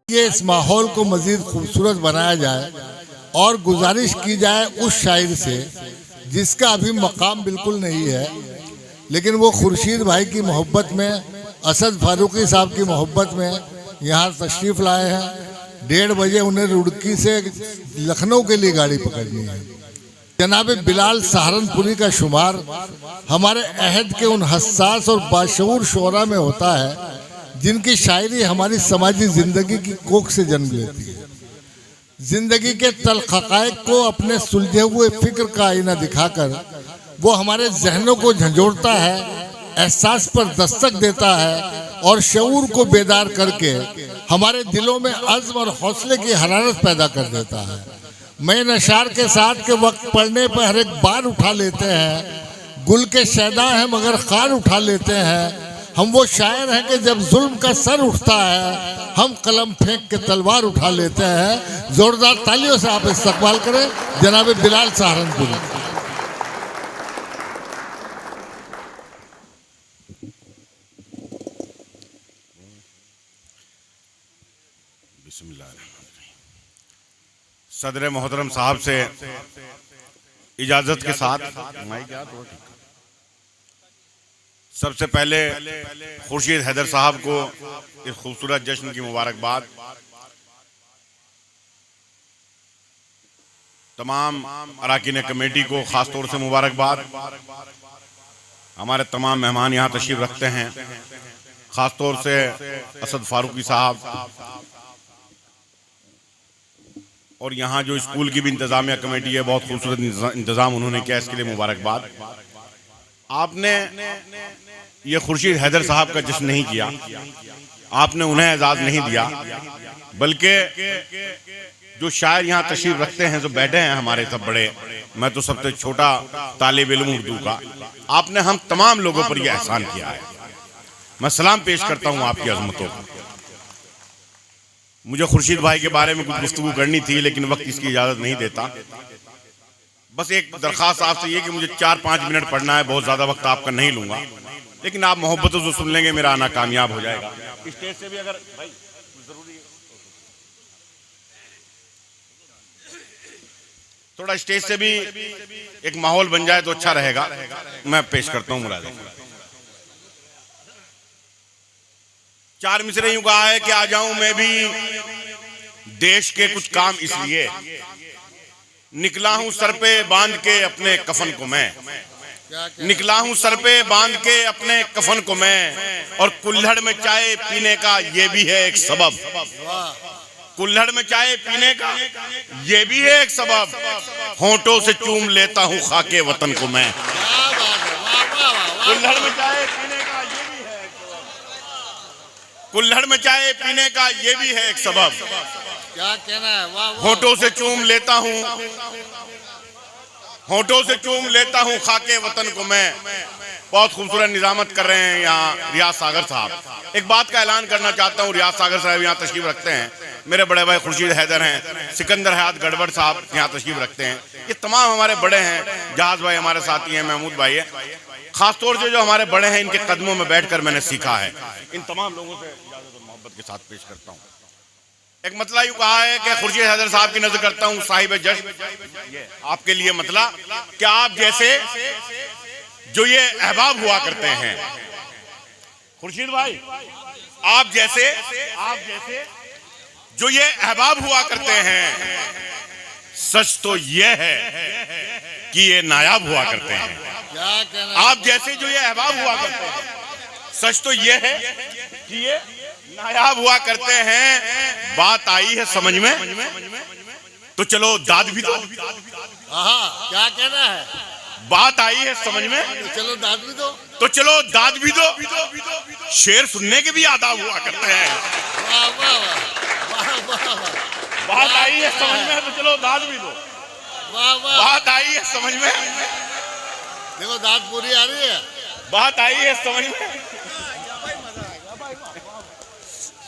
ये इस माहौल को मजीद खूबसूरत बनाया जाए और गुजारिश की जाए उस शायर से जिसका अभी मकाम बिल्कुल नहीं है, लेकिन वो खुर्शीद भाई की मोहब्बत में, असद फारूकी साहब की मोहब्बत में यहाँ तशरीफ़ लाए हैं। 1:30 बजे उन्हें रुड़की से लखनऊ के लिए गाड़ी पकड़नी है। जनाब बिलाल सहारनपुरी का शुमार हमारे अहद के उन हसास और बाशऊर शोरा में होता है जिनकी शायरी हमारी समाजी जिंदगी की कोख से जन्म लेती है। जिंदगी के तल्ख हक़ाइक़ को अपने सुलझे हुए फिक्र का आईना दिखाकर वो हमारे जहनों को झंझोड़ता है, एहसास पर दस्तक देता है और शऊर को बेदार करके हमारे दिलों में अज़्म और हौसले की हरारत पैदा कर देता है। मैं नशार के साथ के वक्त पढ़ने पर हर एक बार उठा लेते हैं, गुल के शैदा हैं मगर खार उठा लेते हैं। हम वो शायर हैं कि जब जुल्म का सर उठता है हम कलम फेंक के तलवार उठा लेते हैं। जोरदार तालियों से आप इस्तकबाल करें जनाब बिलाल सहारनपुरी। सदर मोहतरम साहब से इजाजत के साथ सबसे पहले खुर्शीद हैदर साहब को इस खूबसूरत जश्न की मुबारकबाद। तमाम अराकीन कमेटी को खास तौर से मुबारकबाद। हमारे तमाम मेहमान यहाँ तशरीफ रखते हैं, खास तौर से असद फारूकी साहब और यहाँ जो स्कूल की भी इंतजामिया कमेटी है, बहुत खूबसूरत इंतजाम उन्होंने किया, इसके लिए मुबारकबाद। आपने ये खुर्शीद हैदर साहब का जश्न नहीं किया, आपने उन्हें एजाज नहीं दिया, बल्कि जो शायर यहाँ तशरीफ रखते हैं, जो बैठे हैं हमारे सब बड़े, मैं तो सबसे छोटा तालिब इल्म उर्दू का, आपने हम तमाम लोगों पर यह एहसान किया है। मैं सलाम पेश करता हूँ आपकी अजमतों को। मुझे खुर्शीद भाई के बारे में कुछ गुफ्तगू करनी थी, लेकिन वक्त इसकी इजाजत नहीं देता। बस एक दरखास्त आपसे ये कि मुझे 4-5 मिनट पढ़ना है, बहुत ज्यादा वक्त आपका नहीं लूंगा, लेकिन आप मोहब्बतों से सुन लेंगे, मेरा आना कामयाब हो जाएगा। स्टेज से भी अगर भाई जरूरी है, थोड़ा स्टेज से भी एक माहौल बन जाए तो अच्छा रहेगा। मैं पेश करता हूँ मुराद। 4 मिसरे यूं कहा है कि आ जाऊं मैं भी देश के कुछ काम इसलिए, निकला हूं सर पे बांध के अपने कफन को मैं, निकला हूं सर पे बांध के अपने कफन को मैं, और कुल्हड़ में चाय पीने का ये भी है एक सबब, कुल्हड़ में चाय पीने का ये भी है एक सबब, होंठों से चूम लेता हूं खाके वतन को मैं, कुल्हड़ में चाय पीने का ये भी है, कुल्हड़ में चाय पीने का ये भी है एक सबब, क्या कहना है, वाह वाह। होंठों से चूम लेता हूँ, होंठों से चूम लेता हूँ खाके वतन को मैं। बहुत खूबसूरत निजामत कर रहे हैं यहाँ रियाज सागर साहब। एक बात का ऐलान करना चाहता हूँ, रियाज सागर साहब यहाँ तशरीफ रखते हैं, मेरे बड़े भाई खुर्शीद हैदर हैं, सिकंदर हयात गड़बड़ साहब यहाँ तशरीफ रखते हैं, ये तमाम हमारे बड़े हैं, जहाज भाई हमारे साथी हैं, महमूद भाई है, खासतौर से जो हमारे बड़े हैं, इनके कदमों में बैठकर मैंने सीखा है। इन तमाम लोगों से इजाजत और मोहब्बत के साथ पेश करता हूँ। एक मतला यूं कहा है कि खुर्शीद हैदर साहब की नजर करता हूं साहिब जश्न, आपके लिए मतला कि आप जैसे जो ये अहबाब हुआ करते हैं, खुर्शीद भाई आप जैसे जो ये अहबाब हुआ करते हैं, सच तो ये है कि ये नायाब हुआ करते हैं। आप जैसे जो ये अहबाब हुआ करते हैं, सच तो ये है कि ये नायाब हुआ करते हैं। बात आई है समझ में तो चलो दाद भी दो। क्या कहना है, बात आई है समझ में तो चलो दाद भी दो, तो चलो दाद भी दो। शेर सुनने के भी आदाब हुआ करते हैं। वाह वाह वाह वाह वाह। बात आई है समझ में तो चलो दाद भी दो। वाह वाह, बात आई है समझ में, देखो दाद पूरी आ रही है। बात आई है समझ में,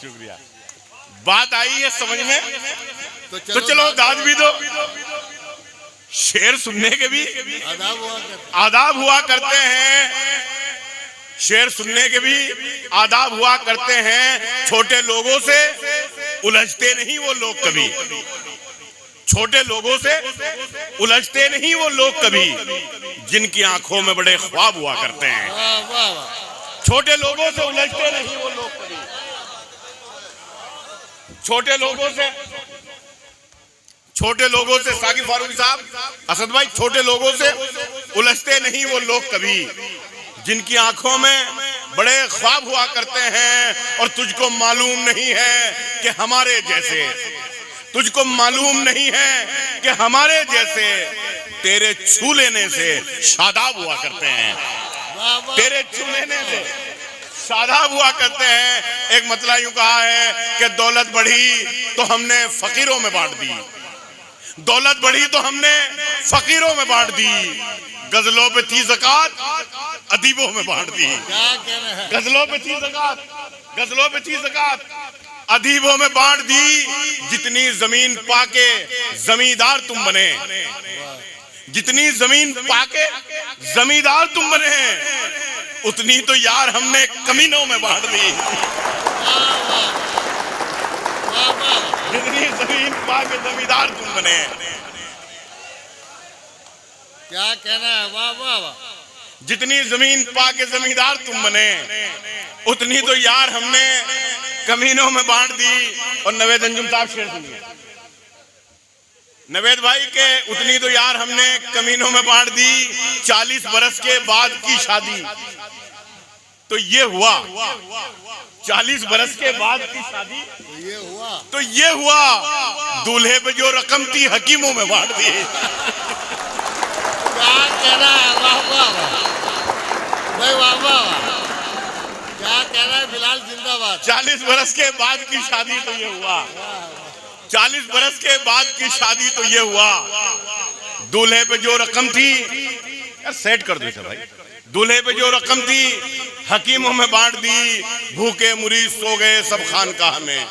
शुक्रिया। बात आई है समझ में तो चलो दाद भी दो। शेर सुनने के भी आदाब हुआ करते हैं। शेर सुनने के भी आदाब हुआ करते हैं। छोटे लोगों से उलझते नहीं वो लोग कभी, छोटे लोगों से उलझते नहीं वो लोग कभी, जिनकी आंखों में बड़े ख्वाब हुआ करते हैं। छोटे लोगों से उलझते नहीं वो लोग कभी, छोटे लोगों से साकिब फारूकी साहब, असद भाई, छोटे लोगों से उलझते नहीं वो लोग कभी, जिनकी आंखों में बड़े ख्वाब हुआ करते हैं। और तुझको मालूम नहीं है कि हमारे जैसे, तुझको मालूम नहीं है कि हमारे जैसे तेरे छू लेने से शादाब हुआ करते हैं, तेरे छू लेने से शादाब हुआ करते हैं। एक मतला यूं कहा है कि दौलत बढ़ी तो हमने फकीरों में बांट दी, दौलत बढ़ी तो हमने फकीरों में बांट दी, गजलों पे थी ज़कात अदीबों में बांट दी। गजलों पे थी ज़कात, गजलों पे थी ज़कात अदीबों में बांट दी। जितनी जमीन पाके जमींदार तुम बने, जितनी जमीन पाके जमींदार तुम बने, उतनी तो यार हमने कमीनों में बांट दी। जितनी जमीन पाके जमींदार तुम बने, क्या कहना है, वाह वाह वाह। जितनी जमीन पाके जमींदार तुम बने, उतनी तो यार हमने कमीनों में बांट दी। और नवेद अंजुम साहब शेर सुनिए, नवेद भाई के उतनी तो यार हमने कमीनों में बांट दी। 40 बरस के बाद की शादी तो ये हुआ, 40 बरस के बाद की शादी तो ये हुआ, दूल्हे पे जो रकम थी हकीमों में बांट दी। क्या कहना है, वाह वाह भाई, वाह वाह। क्या कहना है बिलाल, जिंदाबाद। 40 बरस के बाद की शादी तो ये हुआ, 40 बरस के बाद की शादी तो ये हुआ, दूल्हे पे जो रकम थी, यार सेट कर दो भाई, दूल्हे पे जो रकम थी हकीमों में बांट दी। भूखे मुरीद सो गए सब खानकाह में,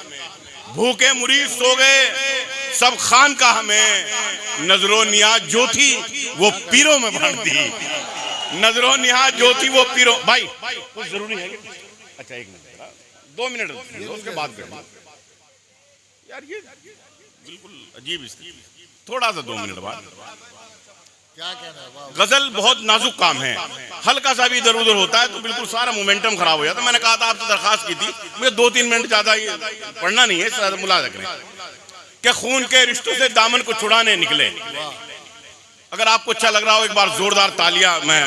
भूखे मुरीद सो गए सब खानकाह में, नजरों नियाज जो थी वो पीरों में बांट दी। नजरों नियाज जो थी वो पीरों। भाई कुछ जरूरी है क्या? अच्छा 1 मिनट, 2 मिनट उसके बाद करना यार, ये बिल्कुल अजीब स्थिति, थोड़ा सा 2 मिनट बाद। क्या कहना है, गजल बहुत नाजुक काम है, हल्का सा भी इधर उधर होता है तो बिल्कुल सारा मोमेंटम खराब हो जाता है। मैंने कहा था, आपसे दरखास्त की थी, मुझे 2-3 मिनट ज्यादा ये पढ़ना नहीं है, मुलाजा करें कि खून के रिश्तों से दामन को छुड़ाने निकले। अगर आपको अच्छा लग रहा हो एक बार जोरदार तालियां मैं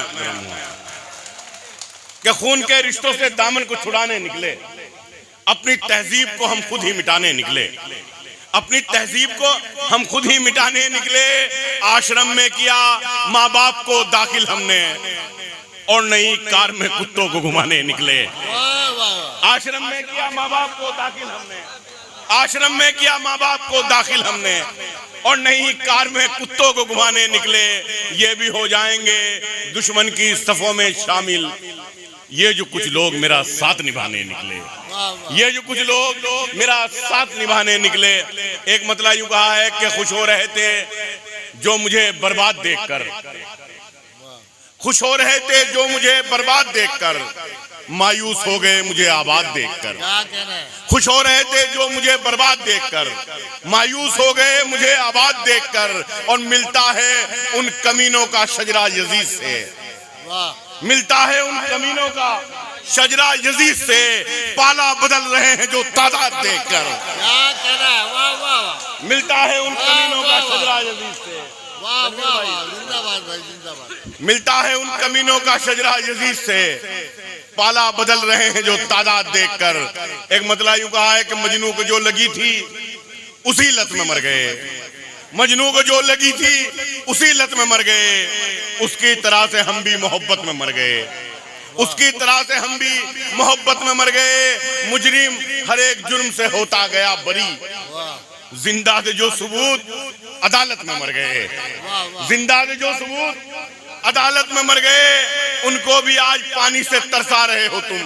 कि खून के रिश्तों से दामन को छुड़ाने निकले, अपनी तहजीब को हम खुद ही मिटाने निकले, अपनी तहजीब को हम खुद ही मिटाने निकले। आश्रम में किया माँ बाप को दाखिल हमने, और नई कार में कुत्तों को घुमाने निकले। आश्रम में किया माँ बाप को दाखिल हमने, आश्रम में किया माँ बाप को दाखिल हमने, और नई कार में कुत्तों को घुमाने निकले। ये भी हो जाएंगे दुश्मन की सफों में शामिल, ये जो कुछ लोग मेरा साथ निभाने निकले, ये जो कुछ लोग मेरा साथ निभाने निकले। एक मतला यूं कहा है कि खुश हो रहे थे जो मुझे बर्बाद देखकर, खुश हो रहे थे जो मुझे बर्बाद देखकर, मायूस हो गए मुझे आबाद देखकर। खुश हो रहे थे जो मुझे बर्बाद देखकर, मायूस हो गए मुझे आबाद देखकर। और मिलता है उन कमीनों का शजरा यजीद से, मिलता है उन कमीनों का शजरा यजीद से, पाला बदल रहे हैं जो तादाद देखकर। क्या कहना है, वाह वाह। मिलता है उन कमीनों का शजरा यजीद से, वाह वाह, जिंदाबाद भाई, जिंदाबाद। मिलता है उन कमीनों का शजरा यजीद से, पाला बदल रहे हैं जो तादाद देखकर। एक मतला यूं कहा है कि मजनू को जो लगी थी उसी लत में मर गए, मजनू को जो लगी थी उसी लत में मर गए। उसकी तरह से हम भी मोहब्बत में मर गए, उसकी तरह से हम भी मोहब्बत में मर गए। मुजरिम हर एक जुर्म से होता गया बरी, जिंदा थे जो सबूत अदालत में मर गए, जिंदा थे जो सबूत अदालत में मर गए। उनको भी आज पानी से तरसा रहे हो तुम,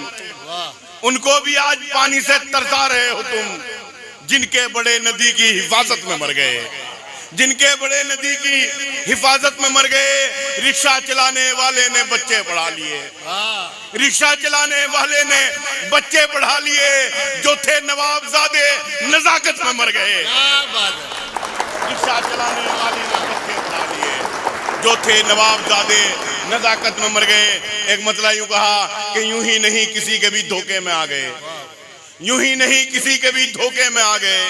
उनको भी आज पानी से तरसा रहे हो तुम, जिनके बड़े नदी की हिफाजत में मर गए, जिनके बड़े नदी की हिफाजत में मर गए। रिक्शा चलाने वाले ने बच्चे पढ़ा लिए, रिक्शा चलाने वाले ने बच्चे पढ़ा लिए, जो थे नवाबजादे नजाकत में मर गए। रिक्शा चलाने वाले ने बच्चे पढ़ा लिए, जो थे नवाबजादे नजाकत में मर गए। एक मतलब यूं कहा कि यूं ही नहीं किसी के भी धोखे में आ गए, यूं ही नहीं किसी के भी धोखे में आ गए।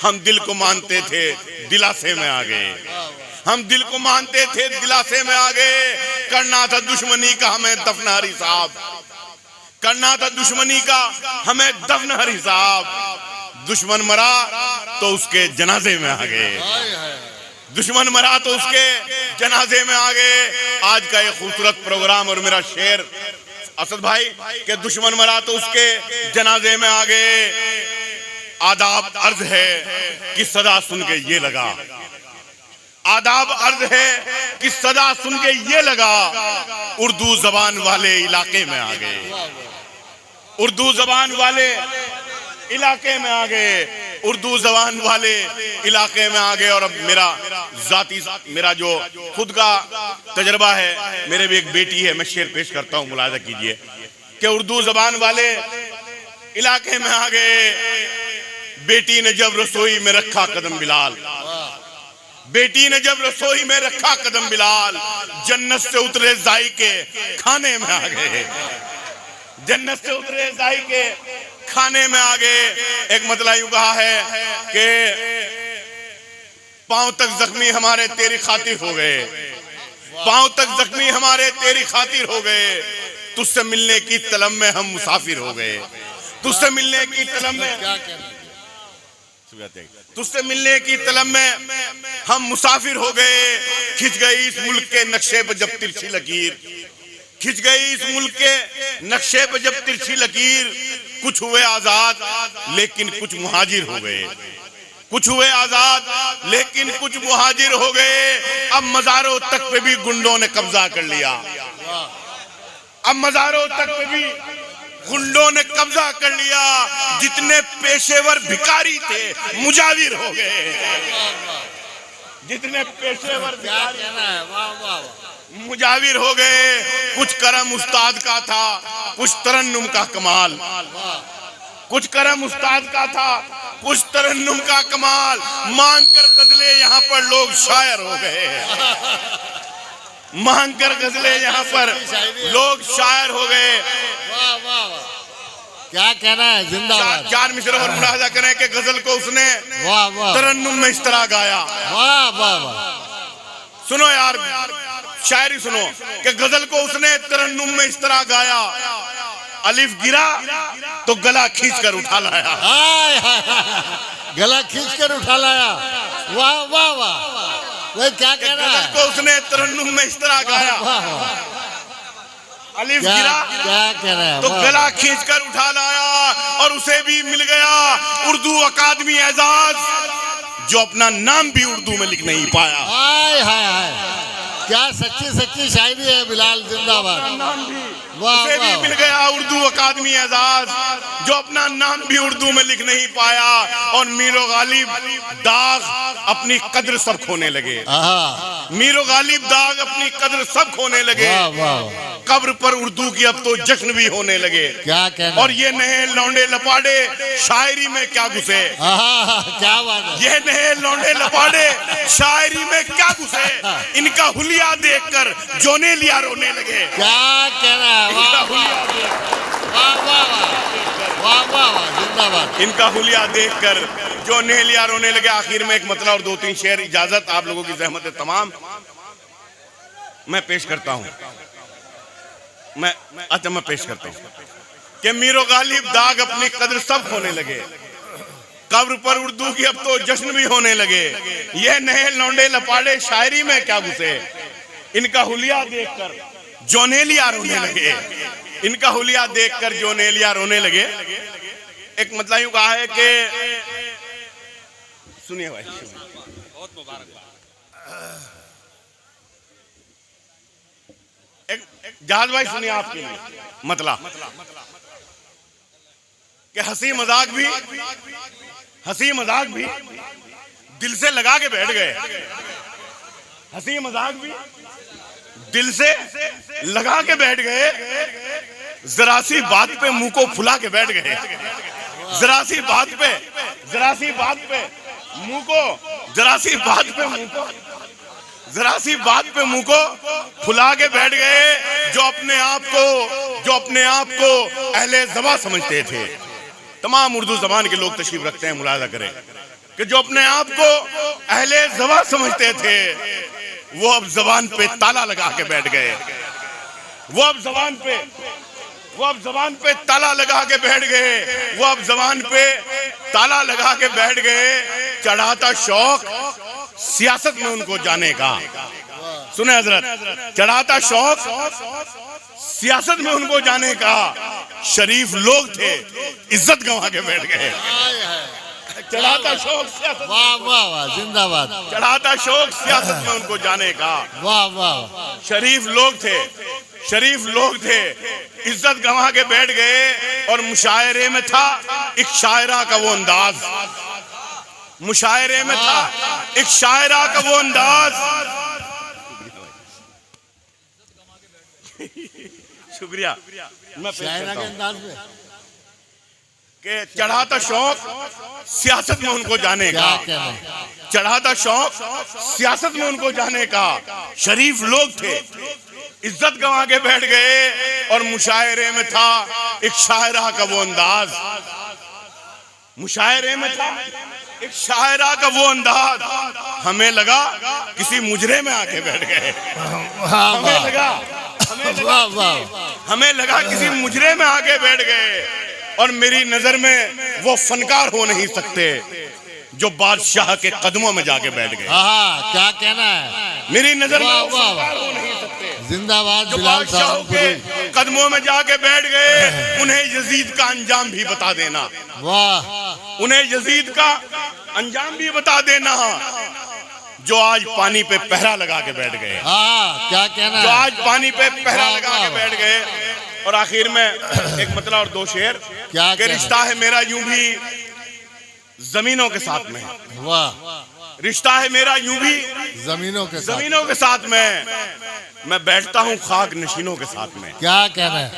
हम दिल को मानते थे, दिलासे में आ गए, हम दिल को मानते थे, दिलासे में आ गए। करना था दुश्मनी का हमें दफन हर हिसाब, करना था दुश्मनी का हमें दफन हर हिसाब। दुश्मन मरा तो उसके जनाजे में आ गए, दुश्मन मरा तो उसके जनाजे में आ गए। आज का ये खूबसूरत प्रोग्राम और मेरा शेर असद भाई के दुश्मन मरा तो उसके जनाजे में आ गए। आदाब अर्ज है कि सदा सुन के ये लगा, आदाब अर्ज है कि सदा सुन के ये लगा, उर्दू जबान वाले इलाके में आ गए, उर्दू जबान वाले इलाके में आ गए, उर्दू जबान वाले इलाके में आ गए। और अब मेरा जाती मेरा जो खुद का तजर्बा है, मेरे भी एक बेटी है, मैं शेर पेश करता हूँ, मुलाजा कीजिए कि उर्दू जबान वाले इलाके में आ गए। बेटी ने जब रसोई में रखा कदम बिलाल, बेटी ने जब रसोई में रखा कदम बिलाल, जन्नत से उतरे जायके खाने में आ गए, जन्नत से उतरे जायके खाने में आ गए। एक मतलब यूं कहा है कि पांव तक जख्मी हमारे तेरी खातिर हो गए, पांव तक जख्मी हमारे तेरी खातिर हो गए। तुझसे मिलने की तलब में हम मुसाफिर हो गए, तुझसे मिलने की तलब में, तुझसे मिलने की तलब में हम मुसाफिर हो गए। खिंच गई इस मुल्क के नक्शे पर जब तिरछी लकीर, खिंच गई इस मुल्क के नक्शे पर जब तिरछी लकीर। कुछ हुए आजाद लेकिन कुछ मुहाजिर हो गए, कुछ हुए आजाद लेकिन कुछ मुहाजिर हो गए। अब मज़ारों तक पे भी गुंडों ने कब्जा कर लिया, अब मज़ारों तक पे भी गुंडों ने कब्जा कर लिया। जितने पेशेवर भिखारी थे मुजाविर हो गए, जितने पेशेवर भिखारी मुजाविर हो गए। कुछ करम उस्ताद का था, कुछ तरन्नुम का कमाल, कुछ करम उस्ताद का था, कुछ तरन्नुम का कमाल। मांग कर गजले यहाँ पर लोग शायर हो गए, मांग कर गजले यहाँ पर लोग शायर हो गए। क्या कहना है, जिंदाबाद। चार मिसरे और मुलाजा करें कि गजल को उसने तरन्नुम में इस तरह गाया। वाह वाह वाह, सुनो यार, शायरी सुनो कि गजल को उसने तरन्नुम में इस तरह गाया। अलिफ गिरा तो गला खींच कर उठा लाया, गला खींच कर उठा लाया। वाह वाह वाह, वो क्या कहना है, गजल को उसने तरन्नुम में इस तरह गाया। अलिफ गिरा क्या कह रहा है, तो गला खींच कर उठा लाया। और उसे भी मिल गया उर्दू अकादमी एजाज, जो अपना नाम भी उर्दू में लिख नहीं पाया। हाय हाय हाय, क्या सच्ची सच्ची शायरी है बिलाल, जिंदाबाद। उसे भी मिल गया उर्दू अकादमी एजाज, जो अपना नाम भी उर्दू में लिख नहीं पाया। और मीरो गालिब दाग अपनी कद्र सब खोने लगे, मीरो गालिब दाग अपनी कद्र सब खोने लगे। कब्र पर उर्दू की अब तो जश्न भी होने लगे। क्या कहना, और ये नए लौंडे लपाड़े शायरी में क्या घुसे, क्या बात है, ये नए लौंडे लपाड़े शायरी में क्या घुसे। इनका हुलिया देखकर जोने लिया रोने लगे। क्या कहना है, वाह वाह वाह वाह, जिंदाबाद। इनका हुलिया देखकर जो नेलिया रोने लगे। आखिर में एक मतलब और दो तीन शेर, इजाजत, आप लोगों की जहमत है तमाम, मैं पेश करता हूं। मैं पेश करता हूं कि मीरो गालिब दाग अपनी कद्र सब खोने लगे। कब्र पर उर्दू की अब तो जश्न भी होने लगे। ये नए लौंडे लपाड़े शायरी में क्या घुसे। इनका हुलिया देखकर जोनेलिया रोने लगे, इनका हुलिया देखकर जोनेलिया रोने लगे। एक मतलब यूं कहा है कि, सुनिए भाई, बहुत मुबारक। एक जहाज भाई सुनिए आपके लिए मतलब कि हंसी मजाक भी दिल से लगा के बैठ गए, हंसी मजाक भी दिल से लगा के बैठ गए, जरा सी बात पे मुंह को फुला के बैठ गए, जरा सी बात पे मुंह को जरा सी बात पे मुंह को फुला के बैठ गए। जो अपने आप को अहले ज़बान समझते थे, तमाम उर्दू जबान के लोग तशरीफ रखते हैं, मुलाजा करें कि जो अपने आप को अहले ज़बान समझते थे वो अब जबान पे ताला लगा के बैठ गए, वो अब जबान पे ताला लगा के बैठ गए, चढ़ाता शौक सियासत में उनको जाने का। सुने हजरत, चढ़ाता शौक सियासत में उनको जाने का, शरीफ लोग थे इज्जत गंवा के बैठ गए। चढ़ाता शौक सियासत, वाह वाह वाह, जिंदाबाद। चढ़ाता शौक सियासत में उनको जाने का, वाह वाह। शरीफ लोग थे इज्जत गंवा के बैठ गए। और मुशायरे में था एक शायरा का वो अंदाज, मुशायरे में था एक शायरा का वो अंदाज। शुक्रिया। मैं शायरा के अंदाज में कि चढ़ाता शौक सियासत में उनको जाने का, चढ़ाता शौक सियासत में उनको जाने का, शरीफ लोग थे इज्जत गंवा के बैठ गए। और मुशायरे में था एक शायरा का वो अंदाज, मुशायरे में था एक शायरा का वो अंदाज। हमें लगा किसी मुजरे में आके बैठ गए, हमें लगा किसी मुजरे में आके बैठ गए। और मेरी नजर में वो फनकार हो नहीं सकते जो बादशाह के कदमों में जाके बैठ गए। क्या कहना है? मेरी नजर में वो फनकार हो नहीं सकते जिंदाबाद जो बिलाल बादशाह साहब के कदमों में जाके बैठ गए। उन्हें यजीद का अंजाम भी बता देना, वाह, उन्हें यजीद का अंजाम भी बता देना जो आज पानी पे पहरा लगा के बैठ गए। क्या कहना है? जो आज पानी पे पहरा लगा के बैठ गए। और आखिर में एक मतलब और दो शेर कि रिश्ता है मेरा यूं भी जमीनों के साथ में, वाह, रिश्ता है मेरा यूं भी जमीनों के साथ में, मैं बैठता हूँ खाक नशीनों के साथ में। क्या कहना है?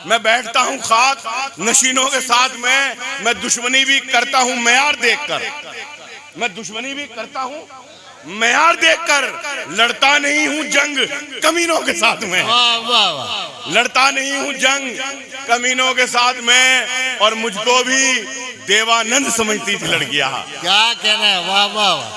मैं बैठता हूँ खाक नशीनों के साथ में, मैं दुश्मनी भी करता हूँ मयार देखकर, मैं दुश्मनी भी करता हूँ मयार देखकर, लड़ता नहीं हूँ जंग कमीनों के साथ में, वाह वाह वाह, लड़ता नहीं हूँ जंग कमीनों के साथ में। और मुझको भी देवानंद समझती थी लड़कियां। क्या कहना है? वाह वाह वाह,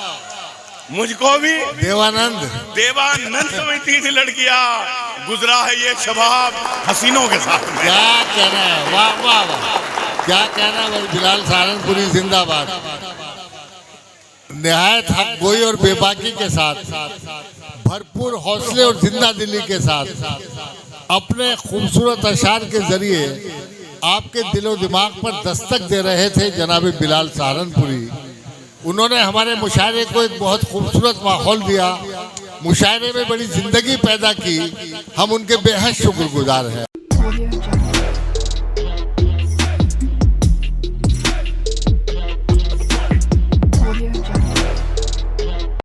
मुझको भी देवानंद समझती थी लड़कियां। गुजरा है ये शबाब हसीनों के साथ में। क्या कहना है? वाह वाह वाह, क्या कहना है? बिलाल सहारनपुरी जिंदाबाद। निहायत हक गोई और बेबाकी के साथ, भरपूर हौसले और जिंदा दिली के साथ अपने खूबसूरत अशार के जरिए आपके दिलो दिमाग पर दस्तक दे रहे थे जनाब बिलाल सहारनपुरी। उन्होंने हमारे मुशायरे को एक बहुत खूबसूरत माहौल दिया, मुशायरे में बड़ी जिंदगी पैदा की। हम उनके बेहद शुक्रगुजार हैं।